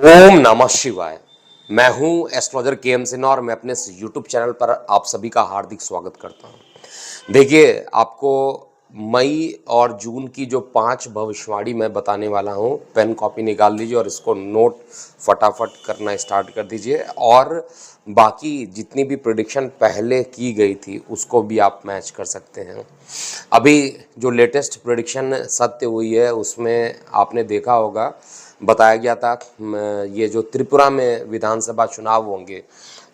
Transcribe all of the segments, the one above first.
ओम नमः शिवाय। मैं हूं एस्ट्रोलॉजर के एम सिन्हा और मैं अपने इस यूट्यूब चैनल पर आप सभी का हार्दिक स्वागत करता हूं। देखिए, आपको मई और जून की जो 5 भविष्यवाणी मैं बताने वाला हूं, पेन कॉपी निकाल लीजिए और इसको नोट फटाफट करना स्टार्ट कर दीजिए। और बाकी जितनी भी प्रेडिक्शन पहले की गई थी उसको भी आप मैच कर सकते हैं। अभी जो लेटेस्ट प्रेडिक्शन सत्य हुई है उसमें आपने देखा होगा, बताया गया था ये जो त्रिपुरा में विधानसभा चुनाव होंगे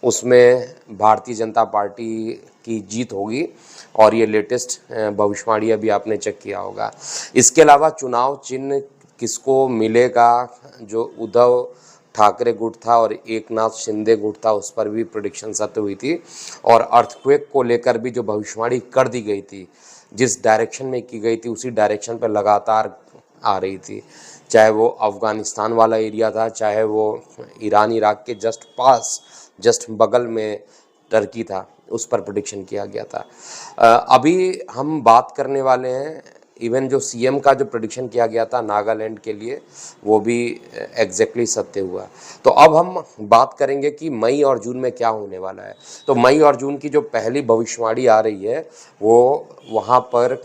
उसमें भारतीय जनता पार्टी की जीत होगी। और ये लेटेस्ट भविष्यवाणी अभी आपने चेक किया होगा। इसके अलावा चुनाव चिन्ह किसको मिलेगा, जो उद्धव ठाकरे गुट था और एकनाथ शिंदे गुट था, उस पर भी प्रेडिक्शन सत्य हुई थी। और अर्थक्वेक को लेकर भी जो भविष्यवाणी कर दी गई थी, जिस डायरेक्शन में की गई थी उसी डायरेक्शन पर लगातार आ रही थी। चाहे वो अफ़गानिस्तान वाला एरिया था, चाहे वो ईरान इराक के जस्ट बगल में टर्की था, उस पर प्रेडिक्शन किया गया था। अभी हम बात करने वाले हैं, इवन जो सीएम का जो प्रेडिक्शन किया गया था नागालैंड के लिए, वो भी एग्जैक्टली सत्य हुआ। तो अब हम बात करेंगे कि मई और जून में क्या होने वाला है। तो मई और जून की जो पहली भविष्यवाणी आ रही है वो वहाँ पर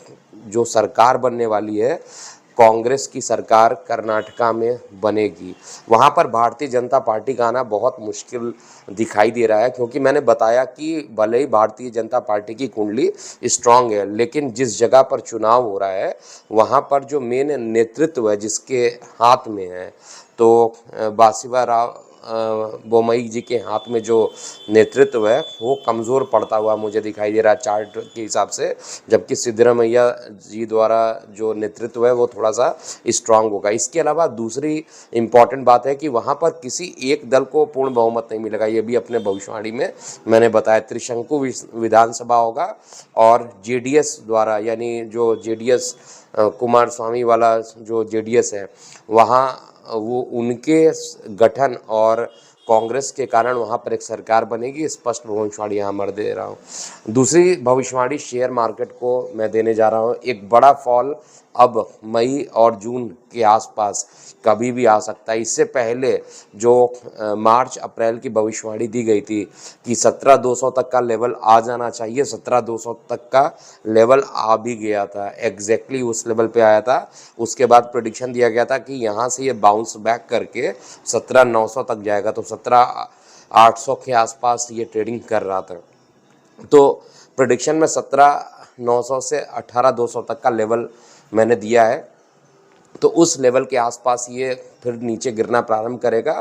जो सरकार बनने वाली है, कांग्रेस की सरकार कर्नाटका में बनेगी। वहाँ पर भारतीय जनता पार्टी का आना बहुत मुश्किल दिखाई दे रहा है, क्योंकि मैंने बताया कि भले ही भारतीय जनता पार्टी की कुंडली स्ट्रांग है, लेकिन जिस जगह पर चुनाव हो रहा है वहाँ पर जो मेन नेतृत्व है जिसके हाथ में है, तो बासिवा राव बोमई जी के हाथ में जो नेतृत्व है वो कमज़ोर पड़ता हुआ मुझे दिखाई दे रहा है चार्ट के हिसाब से, जबकि सिद्धरामैया जी द्वारा जो नेतृत्व है वो थोड़ा सा स्ट्रांग होगा। इसके अलावा दूसरी इम्पॉर्टेंट बात है कि वहाँ पर किसी एक दल को पूर्ण बहुमत नहीं मिलेगा। ये भी अपने भविष्यवाणी में मैंने बताया। त्रिशंकु विधानसभा होगा और जेडीएस द्वारा, यानी जो जेडीएस कुमार स्वामी वाला जो जेडीएस है, वहाँ वो उनके गठन और कांग्रेस के कारण वहाँ पर एक सरकार बनेगी। स्पष्ट भविष्यवाणी यहाँ मैं दे रहा हूँ। दूसरी भविष्यवाणी शेयर मार्केट को मैं देने जा रहा हूँ। एक बड़ा फॉल अब मई और जून के आसपास कभी भी आ सकता है। इससे पहले जो मार्च अप्रैल की भविष्यवाणी दी गई थी कि 17,200 तक का लेवल आ जाना चाहिए, 17,200 तक का लेवल आ भी गया था, एग्जैक्टली उस लेवल पे आया था। उसके बाद प्रेडिक्शन दिया गया था कि यहाँ से ये बाउंस बैक करके 17,900 तक जाएगा, तो 17,800 के आसपास ये ट्रेडिंग कर रहा था। तो प्रेडिक्शन में 17,900 से 18,200 तक का लेवल मैंने दिया है। तो उस लेवल के आसपास ये फिर नीचे गिरना प्रारंभ करेगा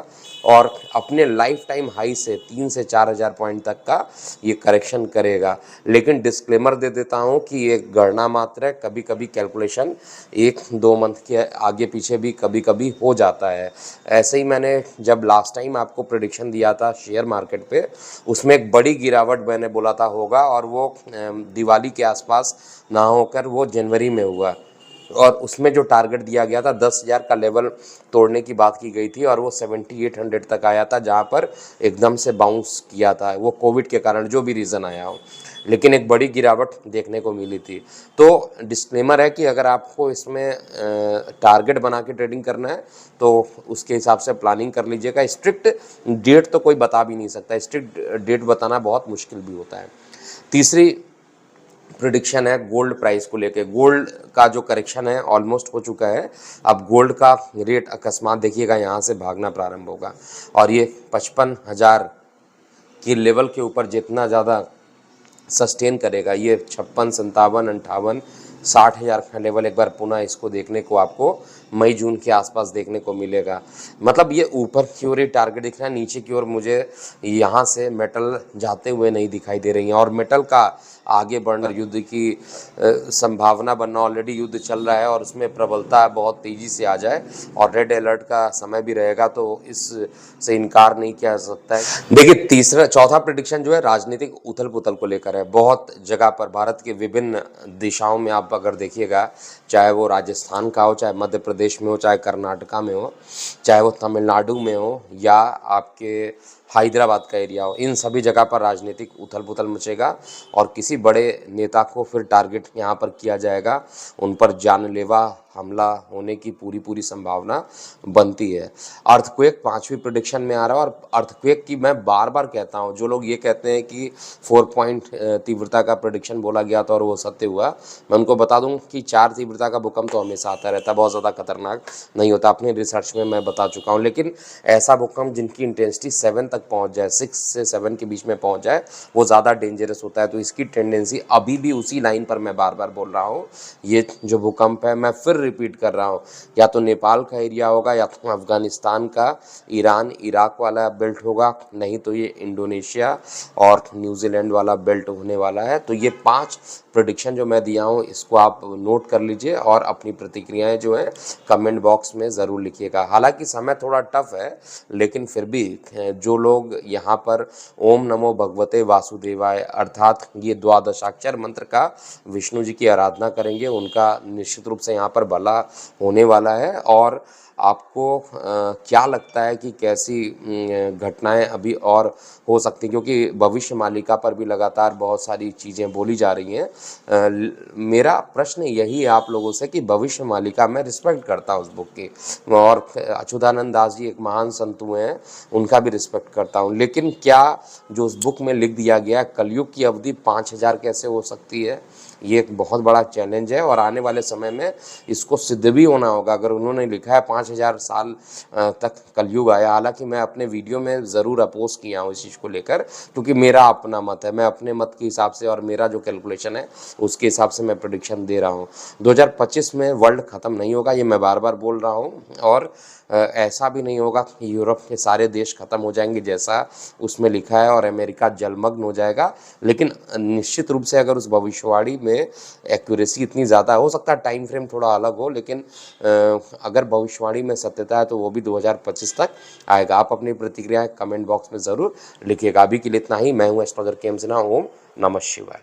और अपने लाइफ टाइम हाई से 3 से 4,000 पॉइंट तक का ये करेक्शन करेगा। लेकिन डिस्क्लेमर दे देता हूँ कि ये गणना मात्र है, कभी कभी कैलकुलेशन 1-2 मंथ के आगे पीछे भी कभी कभी हो जाता है। ऐसे ही मैंने जब लास्ट टाइम आपको प्रेडिक्शन दिया था शेयर मार्केट पे, उसमें एक बड़ी गिरावट मैंने बोला था होगा, और वो दिवाली के आसपास ना होकर वो जनवरी में हुआ। और उसमें जो टारगेट दिया गया था 10,000 का लेवल तोड़ने की बात की गई थी, और वो 7,800 तक आया था, जहां पर एकदम से बाउंस किया था, वो कोविड के कारण जो भी रीज़न आया हो, लेकिन एक बड़ी गिरावट देखने को मिली थी। तो डिस्क्लेमर है कि अगर आपको इसमें टारगेट बना के ट्रेडिंग करना है तो उसके हिसाब से प्लानिंग कर लीजिएगा। स्ट्रिक्ट डेट तो कोई बता भी नहीं सकता, स्ट्रिक्ट डेट बताना बहुत मुश्किल भी होता है। तीसरी प्रिडिक्शन है गोल्ड प्राइस को लेके। गोल्ड का जो करेक्शन है ऑलमोस्ट हो चुका है। अब गोल्ड का रेट अकस्मात देखिएगा यहाँ से भागना प्रारंभ होगा, और ये 55,000 की लेवल के ऊपर जितना ज़्यादा सस्टेन करेगा, ये 56, 57, 58, 60,000 का लेवल एक बार पुनः इसको देखने को आपको मई जून के आसपास देखने को मिलेगा। मतलब ये ऊपर की ओर ही टारगेट दिख रहा है, नीचे की ओर मुझे यहाँ से मेटल जाते हुए नहीं दिखाई दे रही हैं। और मेटल का आगे बढ़ना, युद्ध की संभावना बनना, ऑलरेडी युद्ध चल रहा है और उसमें प्रबलता बहुत तेज़ी से आ जाए और रेड अलर्ट का समय भी रहेगा, तो इससे इनकार नहीं किया जा सकता है। देखिए, चौथा प्रेडिक्शन जो है राजनीतिक उथल पुथल को लेकर है। बहुत जगह पर भारत के विभिन्न दिशाओं में आप अगर देखिएगा, चाहे वो राजस्थान का हो, चाहे मध्य प्रदेश में हो, चाहे कर्नाटका में हो, चाहे वो तमिलनाडु में हो, या आपके हैदराबाद का एरिया हो, इन सभी जगह पर राजनीतिक उथल पुथल मचेगा और किसी बड़े नेता को फिर टारगेट यहाँ पर किया जाएगा, उन पर जानलेवा हमला होने की पूरी संभावना बनती है। अर्थक्वेक 5वीं प्रेडिक्शन में आ रहा है और अर्थक्वेक की मैं बार-बार कहता हूँ, जो लोग ये कहते हैं कि 4 पॉइंट तीव्रता का प्रेडिक्शन बोला गया था और वो सत्य हुआ, मैं उनको बता दूँ कि 4 तीव्रता का भूकंप तो हमेशा आता रहता है, बहुत ज़्यादा खतरनाक नहीं होता, अपनी रिसर्च में मैं बता चुका हूँ। लेकिन ऐसा भूकंप जिनकी इंटेंसिटी 7 तक पहुँच जाए, 6 से 7 के बीच में पहुँच जाए, वो ज़्यादा डेंजरस होता है। तो इसकी टेंडेंसी अभी भी उसी लाइन पर मैं बार-बार बोल रहा हूँ, ये जो भूकंप है, मैं फिर रिपीट कर रहा हूँ, या तो नेपाल का एरिया होगा या तो अफ़गानिस्तान का, ईरान, इराक वाला बेल्ट होगा, नहीं तो ये इंडोनेशिया और न्यूजीलैंड वाला बेल्ट होने वाला है। तो ये 5 प्रेडिक्शन जो मैं दिया हूँ, इसको आप नोट कर लीजिए और अपनी प्रतिक्रियाएं जो हैं कमेंट बॉक्स में ज़रूर लिखिएगा। हालांकि समय थोड़ा टफ है, लेकिन फिर भी जो लोग यहाँ पर ओम नमो भगवते वासुदेवाय अर्थात ये द्वादशाक्षर मंत्र का विष्णु जी की आराधना करेंगे, उनका निश्चित रूप से यहाँ पर भला होने वाला है। और आपको क्या लगता है कि कैसी घटनाएं अभी और हो सकती हैं, क्योंकि भविष्य मालिका पर भी लगातार बहुत सारी चीज़ें बोली जा रही हैं। मेरा प्रश्न यही है आप लोगों से कि भविष्य मालिका मैं रिस्पेक्ट करता हूँ उस बुक की, और अच्युतानंद दास जी एक महान संत हुए हैं, उनका भी रिस्पेक्ट करता हूँ, लेकिन क्या जो उस बुक में लिख दिया गया है, कलयुग की अवधि 5000 कैसे हो सकती है, ये एक बहुत बड़ा चैलेंज है। और आने वाले समय में इसको सिद्ध भी होना होगा। अगर उन्होंने लिखा है 5000 साल तक कलयुग आया, हालांकि मैं अपने वीडियो में ज़रूर अपोज किया हूँ इस चीज़ को लेकर, क्योंकि मेरा अपना मत है, मैं अपने मत के हिसाब से और मेरा जो कैलकुलेशन है उसके हिसाब से मैं प्रेडिक्शन दे रहा हूँ। 2025 में वर्ल्ड ख़त्म नहीं होगा, ये मैं बार बार बोल रहा हूँ। और ऐसा भी नहीं होगा कि यूरोप के सारे देश ख़त्म हो जाएंगे जैसा उसमें लिखा है और अमेरिका जलमग्न हो जाएगा। लेकिन निश्चित रूप से अगर उस भविष्यवाणी में एक्यूरेसी इतनी ज़्यादा हो सकता है, टाइम फ्रेम थोड़ा अलग हो, लेकिन अगर भविष्यवाणी में सत्यता है तो वो भी 2025 तक आएगा। आप अपनी प्रतिक्रिया कमेंट बॉक्स में ज़रूर लिखिएगा। अभी के लिए इतना ही। मैं हूँ एस्ट्रोलॉजर के एम सिन्हा। ओम नमः शिवाय।